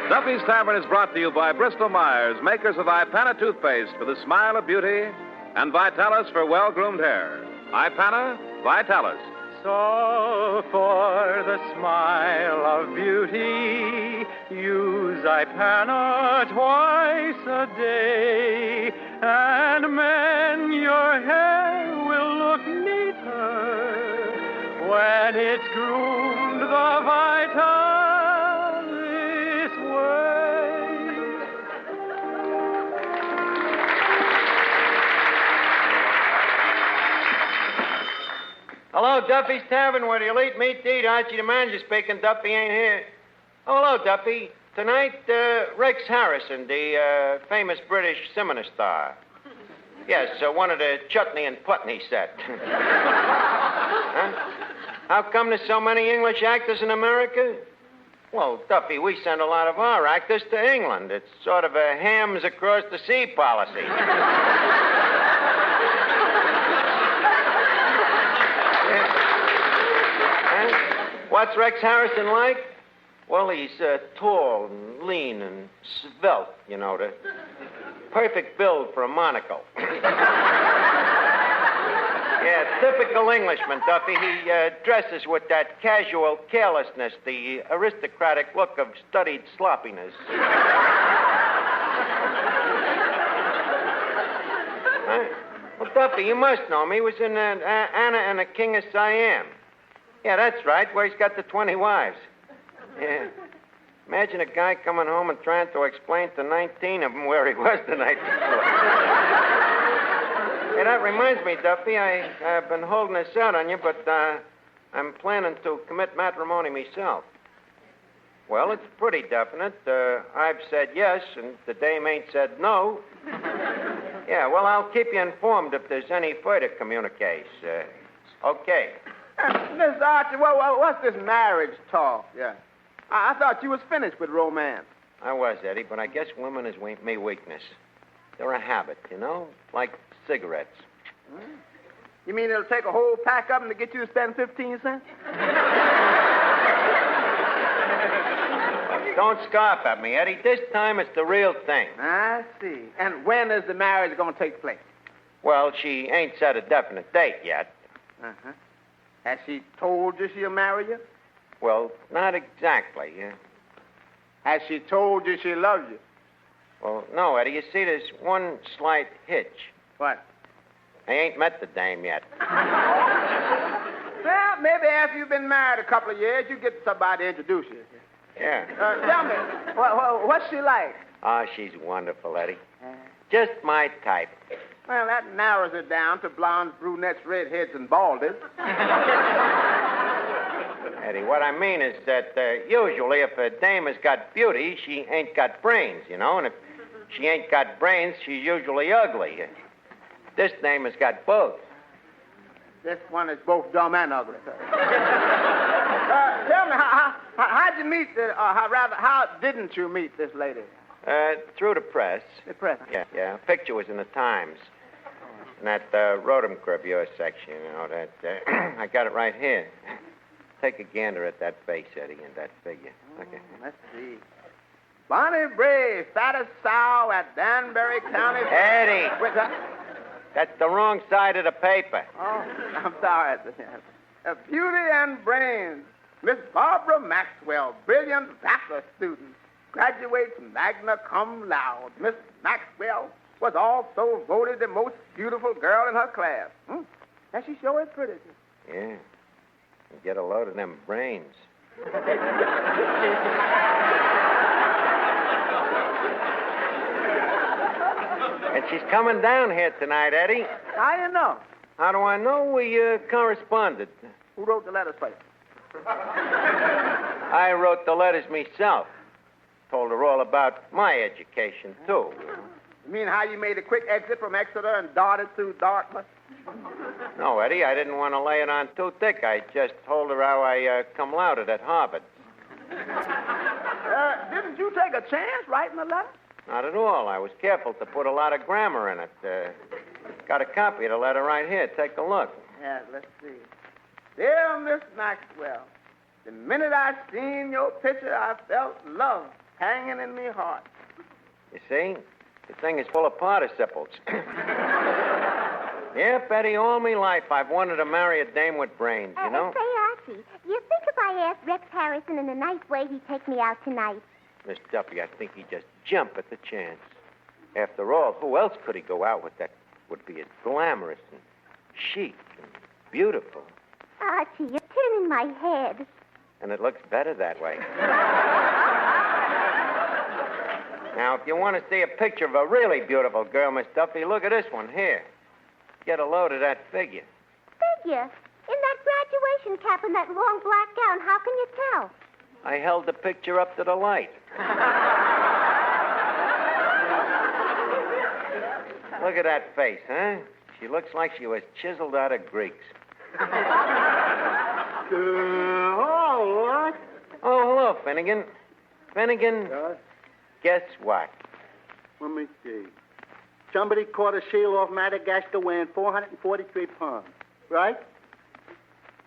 Duffys Tavern is brought to you by Bristol Myers, makers of Ipana toothpaste for the smile of beauty and Vitalis for well-groomed hair. Ipana, Vitalis. So for the smile of beauty, use Ipana twice a day, and man, your hair will look neater when it's groomed the Vitalis way. Hello, Duffy's Tavern, where the elite meet to eat. Archie the manager speaking. Duffy ain't here. Oh, hello, Duffy. Tonight, Rex Harrison, the famous British cinema star. Yes, one of the Chutney and Putney set. Huh? How come there's so many English actors in America? Well, Duffy, we send a lot of our actors to England. It's sort of a hams across the sea policy. What's Rex Harrison like? Well, he's tall and lean and svelte, the perfect build for a monocle. Yeah, typical Englishman, Duffy. He dresses with that casual carelessness, the aristocratic look of studied sloppiness. Well, Duffy, you must know him. He was in Anna and the King of Siam. Yeah, that's right, where he's got the 20 wives. Yeah. Imagine a guy coming home and trying to explain to 19 of them where he was the night before. Hey, that reminds me, Duffy, I've been holding this out on you, but I'm planning to commit matrimony myself. Well, it's pretty definite. I've said yes, and the dame ain't said no. Yeah, well, I'll keep you informed if there's any further communiques. Okay. Miss Archie, what's this marriage talk? Yeah. I thought you was finished with romance. I was, Eddie, but I guess women is me weakness. They're a habit, like cigarettes. You mean it'll take a whole pack of them to get you to spend 15 cents? Don't scoff at me, Eddie. This time it's the real thing. I see. And when is the marriage going to take place? Well, she ain't set a definite date yet. Uh-huh. Has she told you she'll marry you? Well, not exactly. Has she told you she loves you? Well, no, Eddie. You see, there's one slight hitch. What? I ain't met the dame yet. Well, maybe after you've been married a couple of years, you get somebody to introduce you. Yeah. Tell me, what's she like? Oh, she's wonderful, Eddie. Just my type. Well, that narrows it down to blondes, brunettes, redheads, and baldies. Eddie, what I mean is that usually if a dame has got beauty, she ain't got brains, and if she ain't got brains, she's usually ugly. This dame has got both. This one is both dumb and ugly. Tell me, how'd you meet, how didn't you meet this lady? Through the press. The press? Yeah. A picture was in the Times. In that Rodham Curvier section, that I got it right here. Take a gander at that face, Eddie, and that figure. Okay. Let's see. Bonnie Bray, fattest sow at Danbury County. Eddie! That's the wrong side of the paper. Oh, I'm sorry. Beauty and brains. Miss Barbara Maxwell, brilliant bachelor student. Graduates magna cum laude. Miss Maxwell was also voted the most beautiful girl in her class. And she sure is pretty. Yeah. And get a load of them brains. And she's coming down here tonight, Eddie. How you know? How do I know? We corresponded. Who wrote the letters for you? I wrote the letters myself. Told her all about my education, too. You mean how you made a quick exit from Exeter and darted through Dartmouth? No, Eddie, I didn't want to lay it on too thick. I just told her how I cum lauded at Harvard. Didn't you take a chance writing the letter? Not at all. I was careful to put a lot of grammar in it. Got a copy of the letter right here. Take a look. Yeah, let's see. Dear Miss Maxwell, the minute I seen your picture, I felt love hanging in me heart. You see? The thing is full of participles. Yep, Eddie, all my life I've wanted to marry a dame with brains, you know? Say, Archie, you think if I asked Rex Harrison in a nice way, he'd take me out tonight? Miss Duffy, I think he'd just jump at the chance. After all, who else could he go out with that would be as glamorous and chic and beautiful? Archie, you're turning my head. And it looks better that way. Now, if you want to see a picture of a really beautiful girl, Miss Duffy, look at this one here. Get a load of that figure. Figure? In that graduation cap and that long black gown, how can you tell? I held the picture up to the light. Look at that face, huh? She looks like she was chiseled out of Greeks. What? Oh, hello, Finnegan. Finnegan, guess what? Let me see. Somebody caught a seal off Madagascar weighing 443 pounds, right?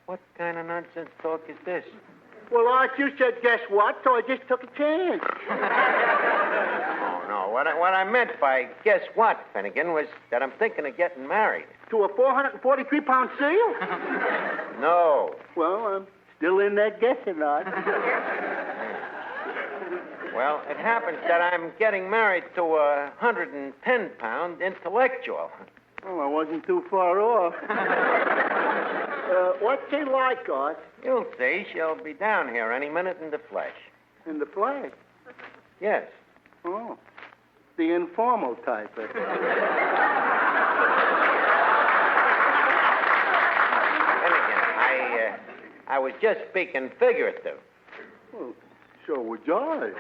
What kind of nonsense talk is this? Well, Art, you said guess what, so I just took a chance. Oh, no. What I meant by guess what, Finnegan, was that I'm thinking of getting married. To a 443-pound seal? No. Well, I'm still in that guessing, Art. Well, it happens that I'm getting married to a 110-pound intellectual. Oh, I wasn't too far off. What's she like, Art? You'll see. She'll be down here any minute in the flesh. In the flesh? Yes. Oh, the informal type. Finnegan, I was just speaking figurative. Well, so was I.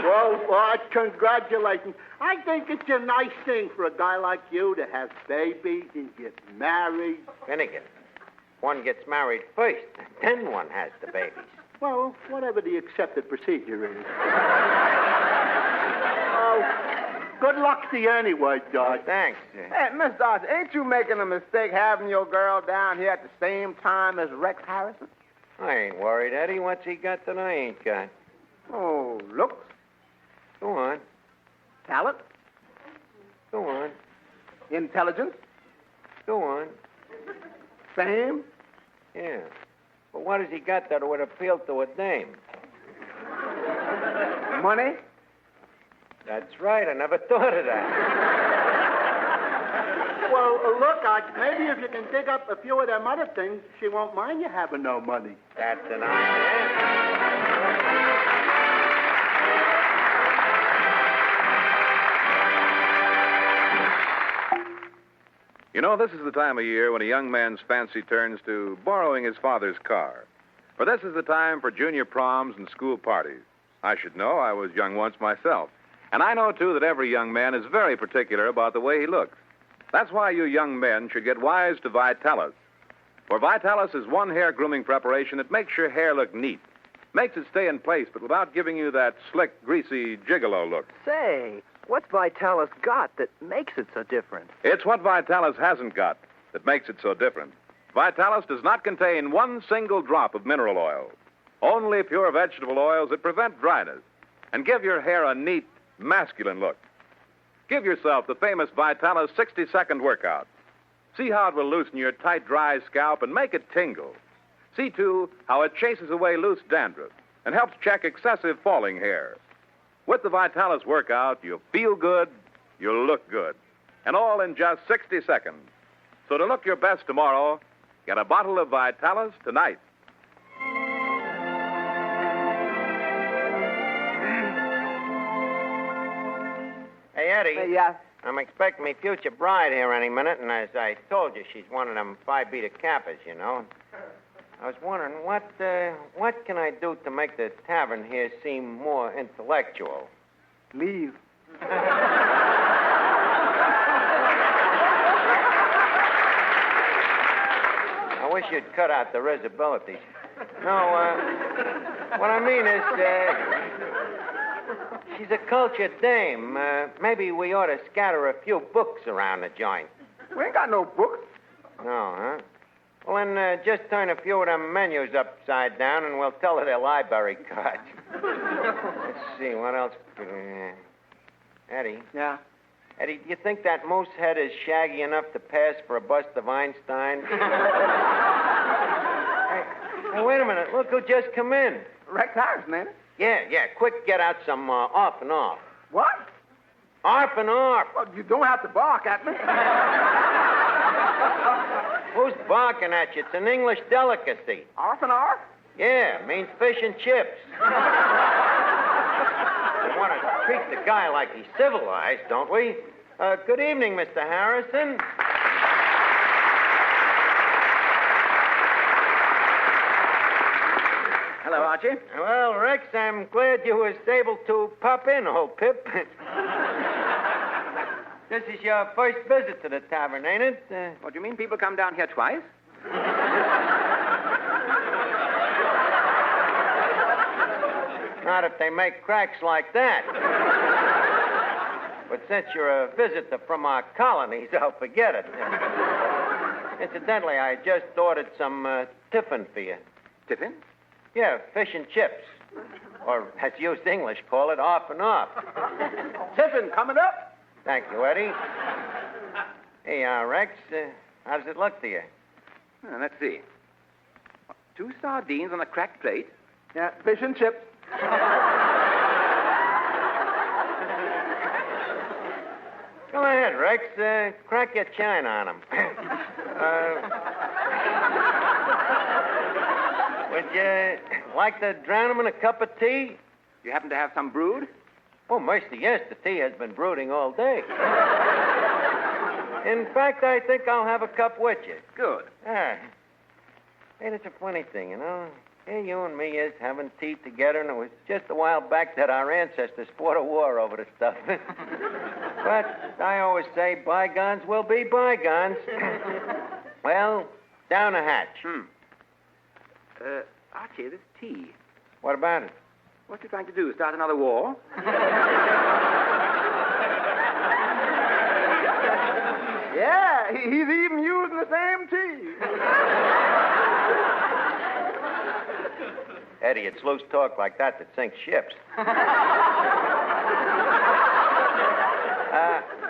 Well, Art, congratulations. I think it's a nice thing for a guy like you to have babies and get married. Finnegan, one gets married first, then one has the babies. Well, whatever the accepted procedure is. Oh, good luck to you anyway, Dodge. Oh, thanks. Hey, Miss Dodge, ain't you making a mistake having your girl down here at the same time as Rex Harrison? I ain't worried, Eddie. What's he got that I ain't got? Oh, looks, Go on. talent, Go on. intelligence, Go on. fame. Yeah. But what has he got that would appeal to a dame? Money? That's right. I never thought of that. Well, look, Art, maybe if you can dig up a few of them other things, she won't mind you having no money. That's an idea. You know, this is the time of year when a young man's fancy turns to borrowing his father's car. For this is the time for junior proms and school parties. I should know. I was young once myself. And I know, too, that every young man is very particular about the way he looks. That's why you young men should get wise to Vitalis. For Vitalis is one hair grooming preparation that makes your hair look neat, makes it stay in place, but without giving you that slick, greasy, gigolo look. Say, what's Vitalis got that makes it so different? It's what Vitalis hasn't got that makes it so different. Vitalis does not contain one single drop of mineral oil, only pure vegetable oils that prevent dryness and give your hair a neat, masculine look. Give yourself the famous Vitalis 60-second workout. See how it will loosen your tight, dry scalp and make it tingle. See, too, how it chases away loose dandruff and helps check excessive falling hair. With the Vitalis workout, you'll feel good, you'll look good, and all in just 60 seconds. So to look your best tomorrow, get a bottle of Vitalis tonight. Hey, Eddie. Hey, yeah. I'm expecting my future bride here any minute, and as I told you, she's one of them Phi Beta Kappas, you know. I was wondering, what can I do to make the tavern here seem more intellectual? Leave. I wish you'd cut out the risibilities. No, what I mean is, she's a cultured dame. Maybe we ought to scatter a few books around the joint. We ain't got no books. No, huh? Well, then just turn a few of them menus upside down and we'll tell her they're library cards. Let's see, what else? Eddie? Yeah? Eddie, do you think that moose head is shaggy enough to pass for a bust of Einstein? Hey, wait a minute. Look who just come in. Rex Harrison, ain't it? Yeah. Quick, get out some off and off. What? Arf and arf. Well, you don't have to bark at me. Who's barking at you? It's an English delicacy. Arf and arf? Yeah, means fish and chips. We want to treat the guy like he's civilized, don't we? Good evening, Mr. Harrison. Hello, Archie. Well, Rex, I'm glad you was able to pop in, old Pip. This is your first visit to the tavern, ain't it? What do you mean people come down here twice? Not if they make cracks like that. But since you're a visitor from our colonies, I'll forget it. Incidentally, I just ordered some tiffin for you. Tiffin? Yeah, fish and chips. Or, as used English call it, off and off. Tiffin coming up? Thank you, Eddie. Hey, Rex, how does it look to you? Let's see. 2 sardines on a cracked plate. Yeah, fish and chips. Go ahead, Rex. Crack your china on them. Would you like to drown them in a cup of tea? You happen to have some brewed? Oh, mercy, yes. The tea has been brooding all day. In fact, I think I'll have a cup with you. Good. Ah. Hey, it's a funny thing, you know. Here you and me is having tea together, and it was just a while back that our ancestors fought a war over the stuff. But I always say bygones will be bygones. Well, down the hatch. Archie, this tea. What about it? What's he trying to do, start another war? Yeah, he's even using the same tea. Eddie, it's loose talk like that sinks ships.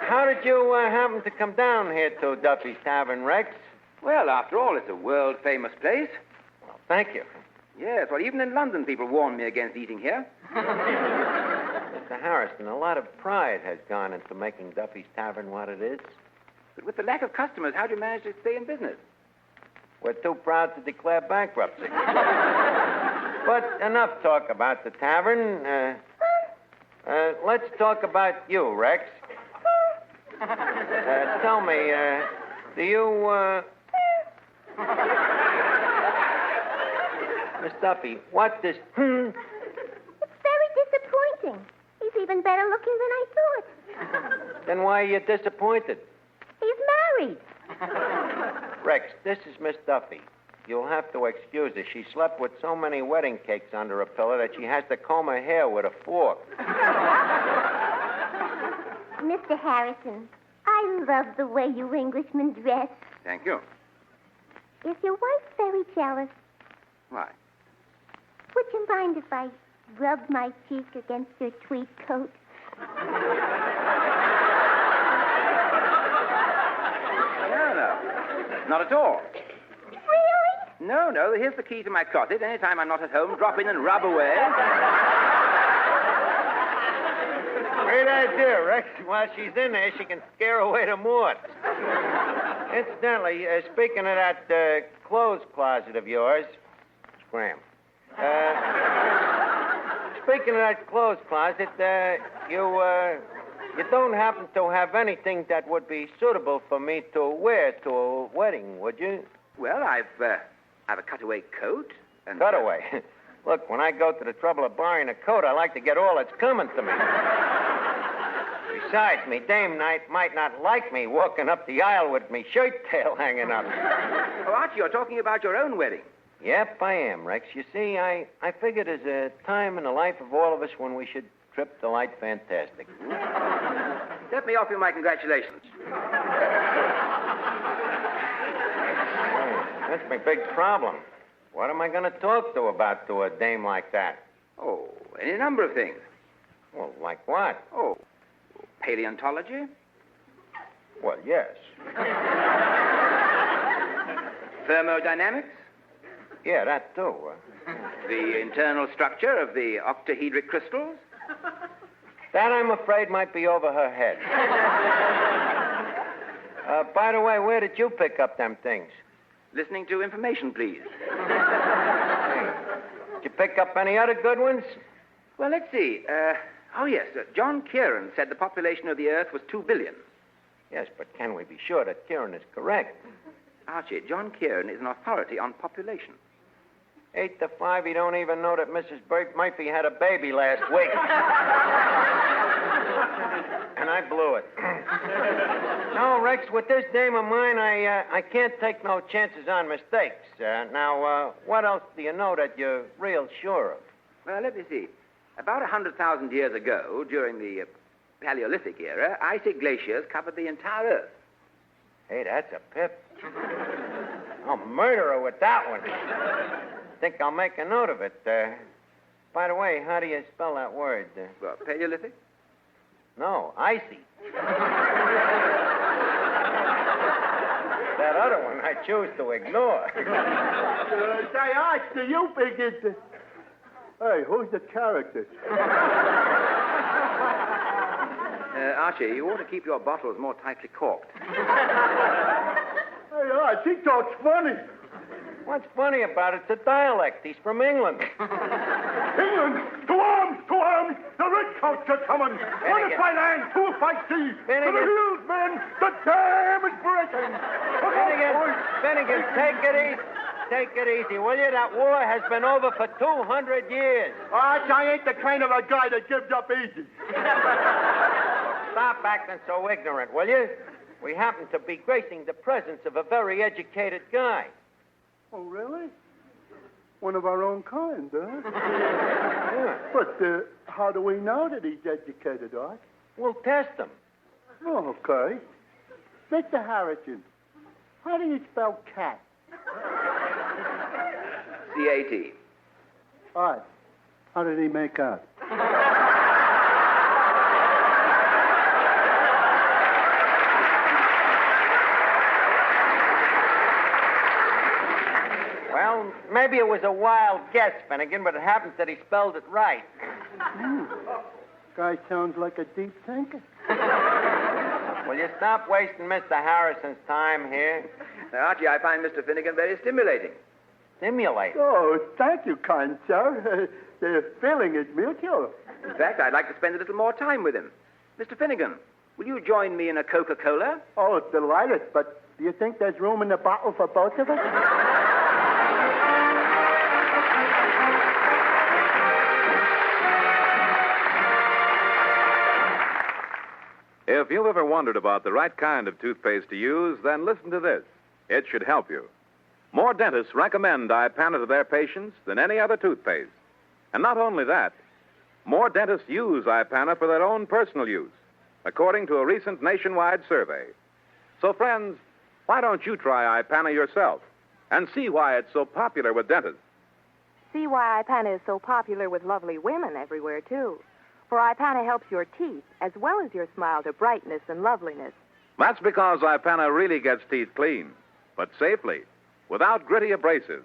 How did you happen to come down here to Duffys Tavern, Rex? Well, after all, it's a world-famous place. Well, thank you. Yes, well, even in London, people warn me against eating here. Mr. Harrison, a lot of pride has gone into making Duffys Tavern what it is. But with the lack of customers, how do you manage to stay in business? We're too proud to declare bankruptcy. But enough talk about the tavern. Let's talk about you, Rex. Tell me, do you, Miss Duffy, what does... It's very disappointing. He's even better looking than I thought. Then why are you disappointed? He's married. Rex, this is Miss Duffy. You'll have to excuse her. She slept with so many wedding cakes under her pillow that she has to comb her hair with a fork. Mr. Harrison, I love the way you Englishmen dress. Thank you. Is your wife very jealous? Why? Would you mind if I rubbed my cheek against your tweed coat? No. Not at all. Really? No. Here's the key to my closet. Anytime I'm not at home, drop in and rub away. Great idea, Rex. While she's in there, she can scare away the moths. Incidentally, speaking of that clothes closet of yours, Scram. Speaking of that clothes closet, you don't happen to have anything that would be suitable for me to wear to a wedding, would you? Well, I've a cutaway coat. And Cutaway? Look, when I go to the trouble of buying a coat, I like to get all that's coming to me. Besides, me dame might not like me walking up the aisle with me shirt tail hanging up. Oh, Archie, you're talking about your own wedding. Yep, I am, Rex. You see, I figure there's a time in the life of all of us when we should trip the light fantastic. Let me offer you my congratulations. That's my big problem. What am I going to talk to about to a dame like that? Oh, any number of things. Well, like what? Oh, paleontology, Well, yes. thermodynamics, Yeah, that too. the internal structure of the octahedric crystals. That, I'm afraid, might be over her head. By the way, where did you pick up them things? Listening to information, please. Did you pick up any other good ones? Well, let's see. Yes, John Kieran said the population of the Earth was 2 billion. Yes, but can we be sure that Kieran is correct? Archie, John Kieran is an authority on population. 8 to 5, you don't even know that Mrs. Burke Murphy had a baby last week. And I blew it. No, Rex, with this dame of mine, I can't take no chances on mistakes. Now, what else do you know that you're real sure of? Well, let me see. About 100,000 years ago, during the Paleolithic era, icy glaciers covered the entire Earth. Hey, that's a pip. I'll murder her with that one. Think I'll make a note of it. By the way, how do you spell that word? Well, Paleolithic? No, icy. That other one I choose to ignore. Say, Arch, do you think it's... Hey, who's the character? Archie, you ought to keep your bottles more tightly corked. Hey, Arch, he talks funny. What's funny about it? It's a dialect. He's from England. England, to arms, to arms! The redcoats are coming! One is by land, two is by sea! To the hills, men! The dam is breaking! Finnegan, take it easy. Take it easy, will you? That war has been over for 200 years. Arch, I ain't the kind of a guy that gives up easy. Stop acting so ignorant, will you? We happen to be gracing the presence of a very educated guy. Oh, really? One of our own kind, huh? Yeah. But how do we know that he's educated, Arch? We'll test him. Oh, okay. Mr. Harrison, how do you spell cat? C-A-T. Arch, how did he make out? Well, maybe it was a wild guess, Finnegan, but it happens that he spelled it right. Guy sounds like a deep thinker. Will you stop wasting Mr. Harrison's time here? Now, Archie, I find Mr. Finnegan very stimulating. Stimulate. Oh, thank you, kind sir. The feeling is mutual. In fact, I'd like to spend a little more time with him. Mr. Finnegan, will you join me in a Coca-Cola? Oh, delighted, but do you think there's room in the bottle for both of us? If you've ever wondered about the right kind of toothpaste to use, then listen to this. It should help you. More dentists recommend Ipana to their patients than any other toothpaste. And not only that, more dentists use Ipana for their own personal use, according to a recent nationwide survey. So, friends, why don't you try Ipana yourself and see why it's so popular with dentists? See why Ipana is so popular with lovely women everywhere, too. For Ipana helps your teeth as well as your smile to brightness and loveliness. That's because Ipana really gets teeth clean, but safely, without gritty abrasives,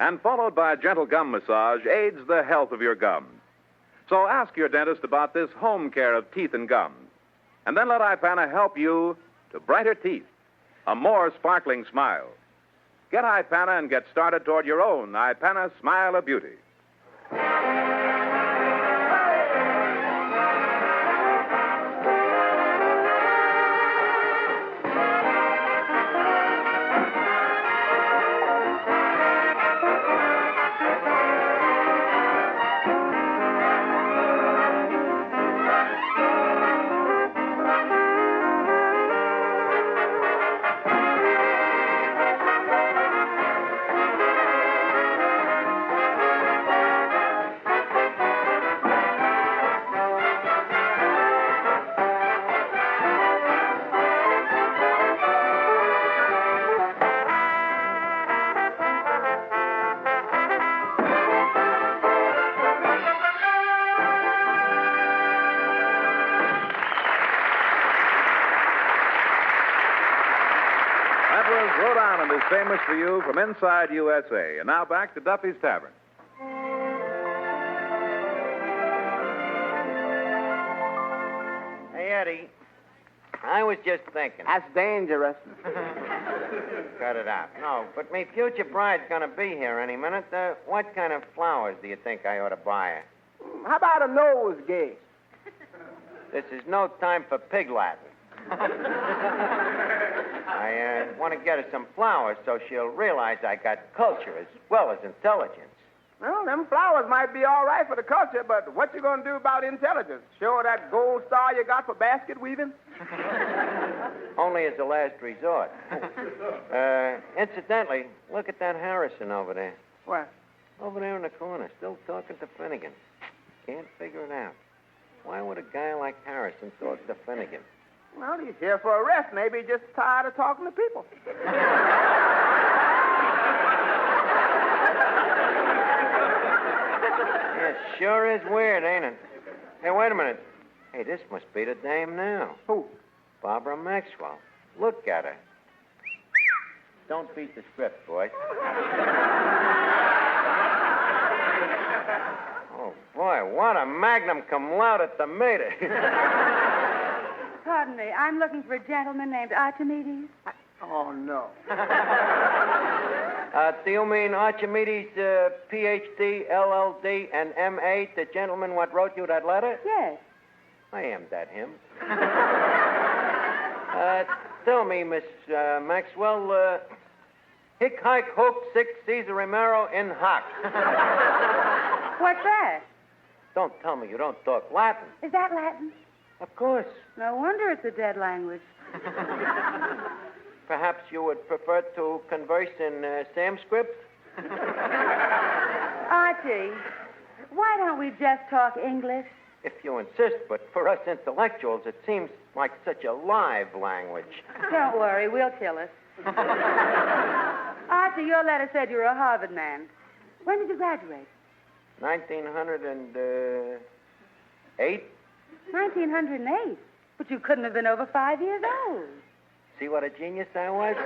and followed by a gentle gum massage aids the health of your gums. So ask your dentist about this home care of teeth and gums, and then let Ipana help you to brighter teeth, a more sparkling smile. Get Ipana and get started toward your own Ipana Smile of Beauty. famous for you from inside USA. And now back to Duffy's Tavern. Hey, Eddie, I was just thinking. That's dangerous. Cut it out. No, but me future bride's gonna be here any minute. What kind of flowers do you think I ought to buy her? How about a nosegay? This is no time for pig Latin. I want to get her some flowers so she'll realize I got culture as well as intelligence. Well, them flowers might be all right for the culture, but what you gonna do about intelligence? Show her that gold star you got for basket weaving? Only as a last resort. Incidentally, look at that Harrison over there. What? Over there in the corner, still talking to Finnegan. Can't figure it out. Why would a guy like Harrison talk to Finnegan? Well, he's here for a rest. Maybe he's just tired of talking to people. It sure is weird, ain't it? Hey, wait a minute. Hey, this must be the dame now. Who? Barbara Maxwell. Look at her. Don't beat the script, boys. Oh, boy, what a magnum cum laude tomato. Pardon me, I'm looking for a gentleman named Archimedes. Oh, no. Do you mean Archimedes, Ph.D., LL.D., and M.A., the gentleman what wrote you that letter? Yes. I am that him. Tell me, Miss Maxwell, hic haec hoc sic Caesar Romero in hoc. What's that? Don't tell me you don't talk Latin. Is that Latin? Of course. No wonder it's a dead language. Perhaps you would prefer to converse in Sanskrit? Archie, why don't we just talk English? If you insist, but for us intellectuals, it seems like such a live language. Don't worry, we'll kill it. Archie, your letter said you were a Harvard man. When did you graduate? 1908? 1908? But you couldn't have been over 5 years old. See what a genius I was?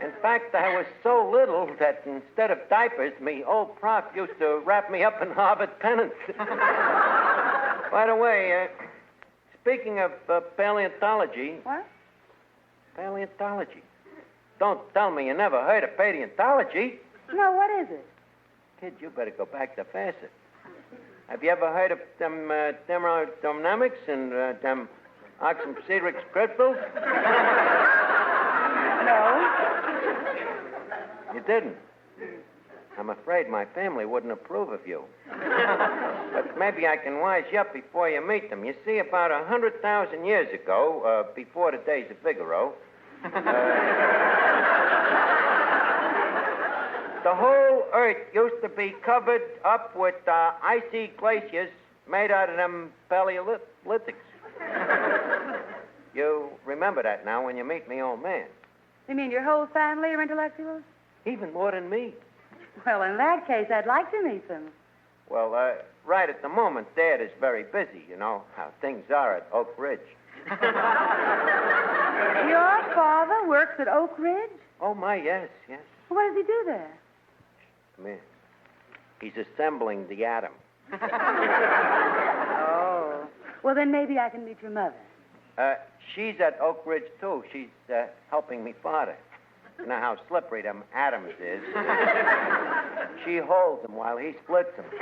In fact, I was so little that instead of diapers, me old prof used to wrap me up in Harvard pennants. By the way, speaking of paleontology... What? Paleontology. Don't tell me you never heard of paleontology. No, what is it? Kid, you better go back to Facet. Have you ever heard of them thermodynamics and them oxycentric crystals? No. You didn't? I'm afraid my family wouldn't approve of you. But maybe I can wise you up before you meet them. You see, about 100,000 years ago, before the days of Figaro, the whole Earth used to be covered up with icy glaciers made out of them Paleolithics. You remember that now when you meet me, old man. You mean your whole family are intellectuals? Even more than me. Well, in that case, I'd like to meet them. Well, right at the moment, Dad is very busy. You know how things are at Oak Ridge. Your father works at Oak Ridge? Oh, my, yes. What does he do there? Come here. He's assembling the atom. Oh. Well, then maybe I can meet your mother. She's at Oak Ridge, too. She's helping me father. You know how slippery them atoms is. She holds them while he splits them. So,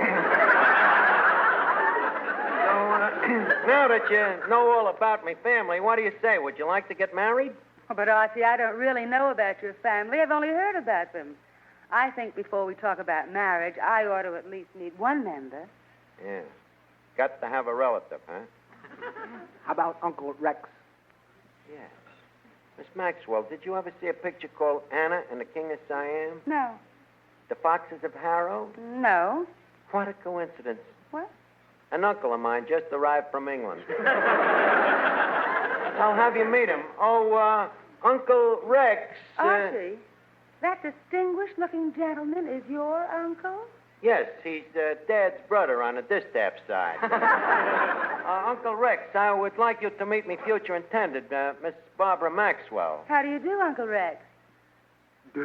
now that you know all about my family, what do you say? Would you like to get married? Oh, but, Archie, I don't really know about your family. I've only heard about them. I think before we talk about marriage, I ought to at least meet one member. Yeah. Got to have a relative, huh? How about Uncle Rex? Yes. Miss Maxwell, did you ever see a picture called Anna and the King of Siam? No. The Foxes of Harrow? No. What a coincidence. What? An uncle of mine just arrived from England. I'll have you meet him. Oh, Uncle Rex. Archie, that distinguished-looking gentleman is your uncle? Yes, he's Dad's brother on the distaff side. Uncle Rex, I would like you to meet me future intended, Miss Barbara Maxwell. How do you do, Uncle Rex? Oh,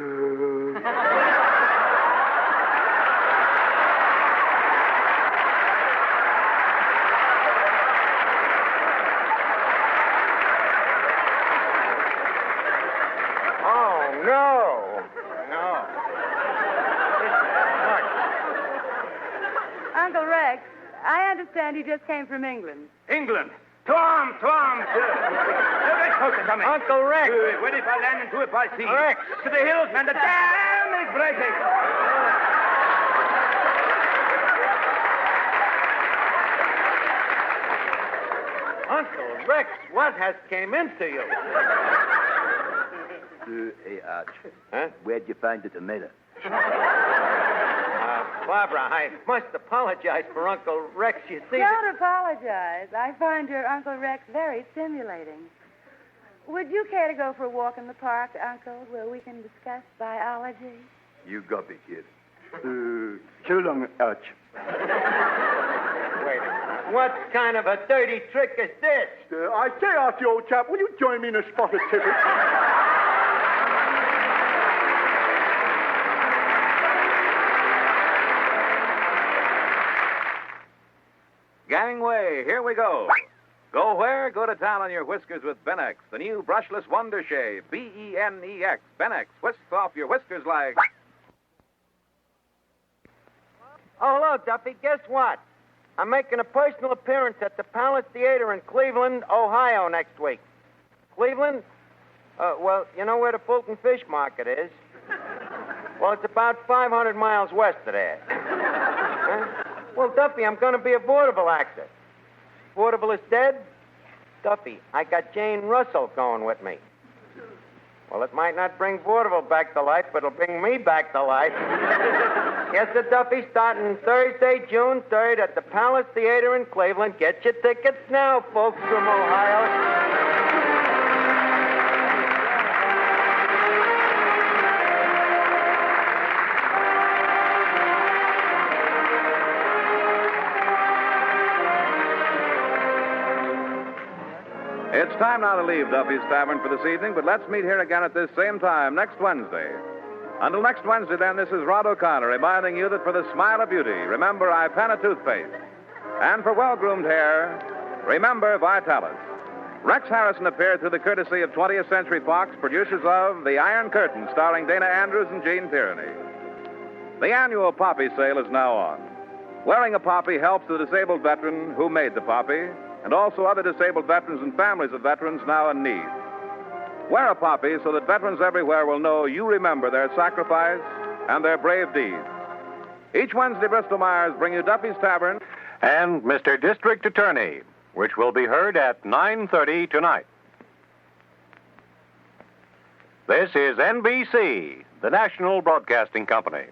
no. Uncle Rex, I understand you just came from England. England. To arms. The redcoats are coming. Uncle Rex. Ready for landing, two if I see. Rex. To the hills, man. The dam is breaking. Uncle Rex, what has came into you? Hey, Arch. Huh? Where'd you find the tomato? Barbara, I must apologize for Uncle Rex. You see... Don't apologize. I find your Uncle Rex very stimulating. Would you care to go for a walk in the park, Uncle, where we can discuss biology? You got me, kid. So long, Arch. Wait a minute. What kind of a dirty trick is this? I say, Archie, old chap, will you join me in a spotted ticket? Gangway, here we go. Go where? Go to town on your whiskers with Benex, the new brushless wonder shave. Benex. Benex whisks off your whiskers like... Oh, hello, Duffy. Guess what? I'm making a personal appearance at the Palace Theater in Cleveland, Ohio next week. Cleveland? Well, you know where the Fulton Fish Market is? Well, it's about 500 miles west of there. Huh? Well, Duffy, I'm going to be a vaudeville actor. Vaudeville is dead? Duffy, I got Jane Russell going with me. Well, it might not bring vaudeville back to life, but it'll bring me back to life. Yes, sir, Duffy, starting Thursday, June 3rd at the Palace Theater in Cleveland. Get your tickets now, folks from Ohio. It's time now to leave Duffys Tavern for this evening, but let's meet here again at this same time next Wednesday. Until next Wednesday, then, this is Rod O'Connor reminding you that for the smile of beauty, remember Ipana toothpaste. And for well-groomed hair, remember Vitalis. Rex Harrison appeared through the courtesy of 20th Century Fox, producers of The Iron Curtain, starring Dana Andrews and Gene Tierney. The annual poppy sale is now on. Wearing a poppy helps the disabled veteran who made the poppy, and also other disabled veterans and families of veterans now in need. Wear a poppy so that veterans everywhere will know you remember their sacrifice and their brave deeds. Each Wednesday, Bristol Myers bring you Duffys Tavern and Mr. District Attorney, which will be heard at 9:30 tonight. This is NBC, the National Broadcasting Company.